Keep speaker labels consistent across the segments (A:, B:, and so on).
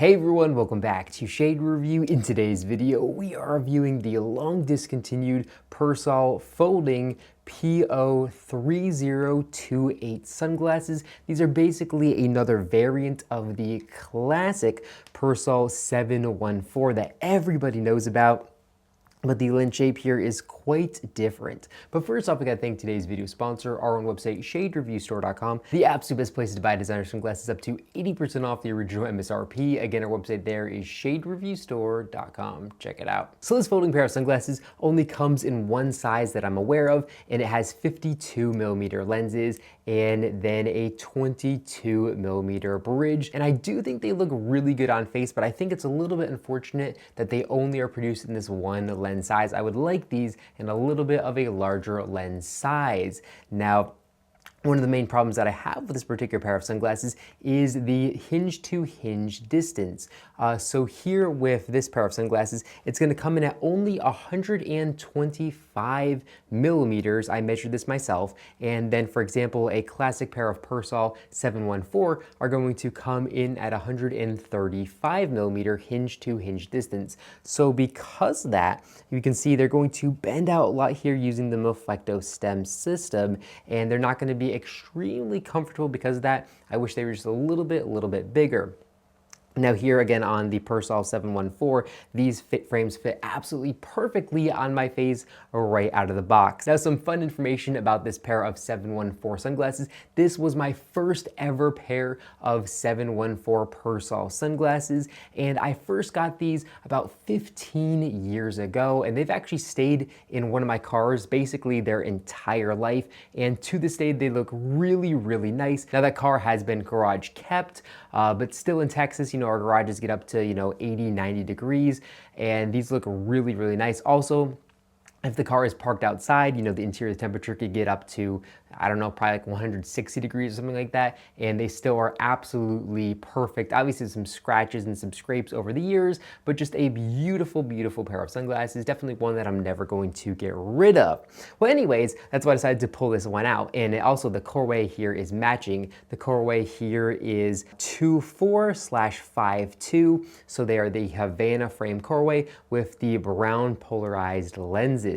A: Hey everyone, welcome back to Shade Review. In today's video, we are reviewing the long discontinued Persol folding PO 3028 sunglasses. These are basically another variant of the classic Persol 714 that everybody knows about. But the lens shape here is quite different. But first off, we gotta thank today's video sponsor, our own website, shadereviewstore.com. The absolute best place to buy designer sunglasses, up to 80% off the original MSRP. Again, our website there is shadereviewstore.com. Check it out. So this folding pair of sunglasses only comes in one size that I'm aware of, and it has 52mm lenses and then a 22mm bridge. And I do think they look really good on face, but I think it's a little bit unfortunate that they only are produced in this one lens size. I would like these in a little bit of a larger lens size. Now, one of the main problems that I have with this particular pair of sunglasses is the hinge to hinge distance. So here with this pair of sunglasses, it's gonna come in at only 125mm. I measured this myself. And then for example, a classic pair of Persol 714 are going to come in at 135mm hinge to hinge distance. So because of that, you can see they're going to bend out a lot here using the Moflecto stem system, and they're not gonna be extremely comfortable because of that. I wish they were just a little bit bigger. Now here again on the Persol 714, these frames fit absolutely perfectly on my face right out of the box. Now some fun information about this pair of 714 sunglasses. This was my first ever pair of 714 Persol sunglasses, and I first got these about 15 years ago, and they've actually stayed in one of my cars basically their entire life, and to this day they look really nice. Now that car has been garage kept, but still in Texas, our garages get up to 80, 90 degrees, and these look really nice. Also, if the car is parked outside, the interior temperature could get up to, I don't know, probably like 160 degrees or something like that, and they still are absolutely perfect. Obviously some scratches and some scrapes over the years, but just a beautiful pair of sunglasses. Definitely one that I'm never going to get rid of. Well, anyways, that's why I decided to pull this one out. And also the colorway here is matching. The colorway here is 24/52, so they are the Havana frame colorway with the brown polarized lenses.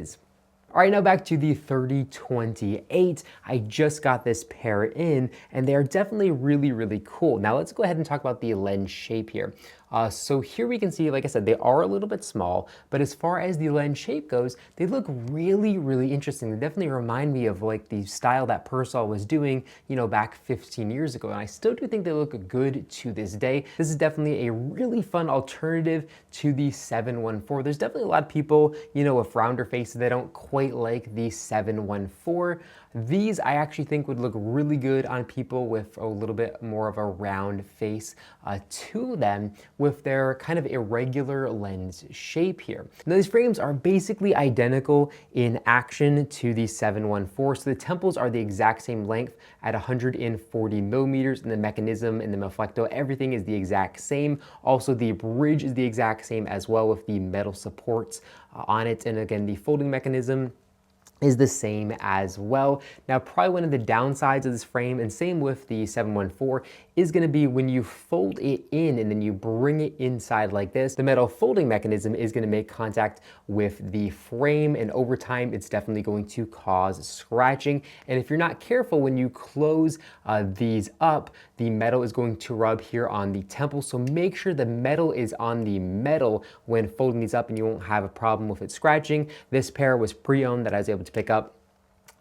A: All right, now back to the 3028. I just got this pair in, and they are definitely really cool. Now let's go ahead and talk about the lens shape here. So here we can see, like I said, they are a little bit small, but as far as the lens shape goes, they look really interesting. They definitely remind me of like the style that Persol was doing, back 15 years ago. And I still do think they look good to this day. This is definitely a really fun alternative to the 714. There's definitely a lot of people, with rounder faces that don't quite like the 714. These I actually think would look really good on people with a little bit more of a round face to them, with their kind of irregular lens shape here. Now these frames are basically identical in action to the 714, so the temples are the exact same length at 140mm, and the mechanism and the Moflecto, everything is the exact same. Also the bridge is the exact same as well, with the metal supports on it, and again the folding mechanism is the same as well. Now probably one of the downsides of this frame, and same with the 714, is going to be when you fold it in and then you bring it inside like this, the metal folding mechanism is going to make contact with the frame, and over time it's definitely going to cause scratching. And if you're not careful, when you close these up, the metal is going to rub here on the temple, so make sure the metal is on the metal when folding these up, and you won't have a problem with it scratching. This pair was pre-owned that I was able to pick up,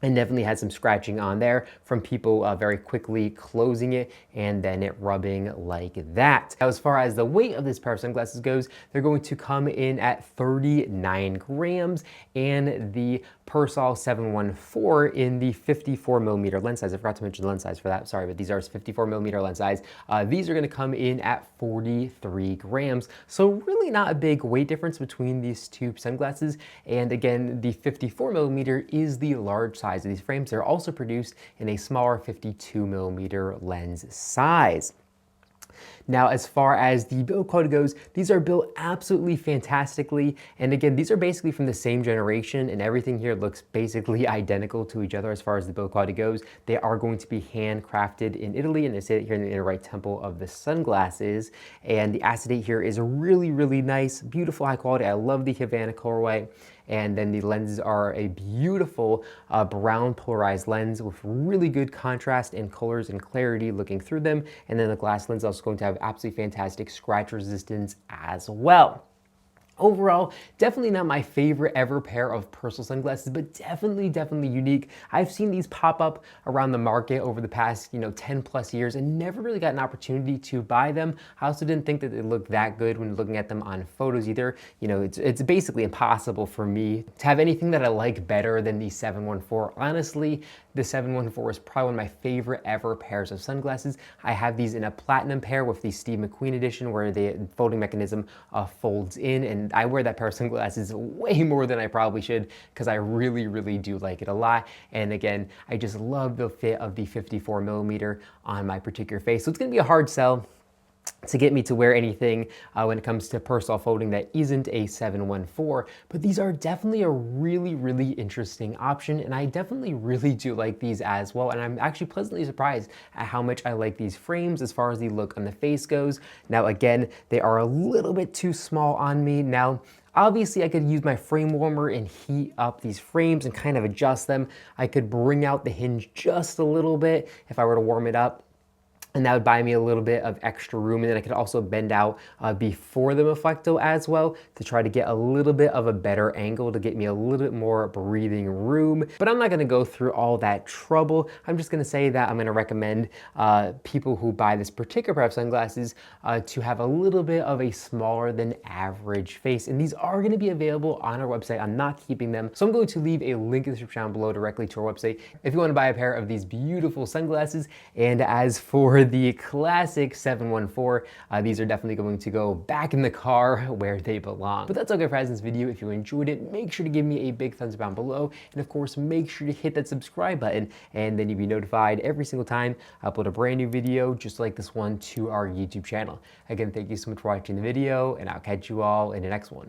A: and definitely had some scratching on there from people very quickly closing it and then it rubbing like that. Now, as far as the weight of this pair of sunglasses goes, they're going to come in at 39 grams, and the Persol 714 in the 54mm lens size. I forgot to mention the lens size for that, sorry, but these are 54mm lens size. These are gonna come in at 43 grams. So really not a big weight difference between these two sunglasses. And again, the 54mm is the large size of these frames. They're also produced in a smaller 52mm lens size. Now, as far as the build quality goes, these are built absolutely fantastically. And again, these are basically from the same generation, and everything here looks basically identical to each other as far as the build quality goes. They are going to be handcrafted in Italy, and they say it here in the inner right temple of the sunglasses. And the acetate here is really, really nice, beautiful, high quality. I love the Havana colorway. And then the lenses are a beautiful brown polarized lens with really good contrast and colors and clarity looking through them. And then the glass lens is also going to have absolutely fantastic scratch resistance as well. Overall, definitely not my favorite ever pair of Persol sunglasses, but definitely unique. I've seen these pop up around the market over the past, 10 plus years and never really got an opportunity to buy them. I also didn't think that they looked that good when looking at them on photos either. It's basically impossible for me to have anything that I like better than the 714. Honestly, the 714 is probably one of my favorite ever pairs of sunglasses. I have these in a platinum pair with the Steve McQueen edition where the folding mechanism folds in, and I wear that pair of sunglasses way more than I probably should because I really do like it a lot. And again, I just love the fit of the 54mm on my particular face. So it's gonna be a hard sell to get me to wear anything when it comes to Persol folding that isn't a 714, but these are definitely a really interesting option, and I definitely really do like these as well, and I'm actually pleasantly surprised at how much I like these frames as far as the look on the face goes. Now again, they are a little bit too small on me. Now, obviously, I could use my frame warmer and heat up these frames and kind of adjust them. I could bring out the hinge just a little bit if I were to warm it up, and that would buy me a little bit of extra room. And then I could also bend out before the Meflecto as well to try to get a little bit of a better angle to get me a little bit more breathing room. But I'm not gonna go through all that trouble. I'm just gonna say that I'm gonna recommend people who buy this particular pair of sunglasses to have a little bit of a smaller than average face. And these are gonna be available on our website. I'm not keeping them. So I'm going to leave a link in the description down below directly to our website if you wanna buy a pair of these beautiful sunglasses. And as for the classic 714, these are definitely going to go back in the car where they belong. But that's all, guys, in this video. If you enjoyed it, make sure to give me a big thumbs up down below, and of course make sure to hit that subscribe button, and then you'll be notified every single time I upload a brand new video just like this one to our YouTube channel. Again, thank you so much for watching the video, and I'll catch you all in the next one.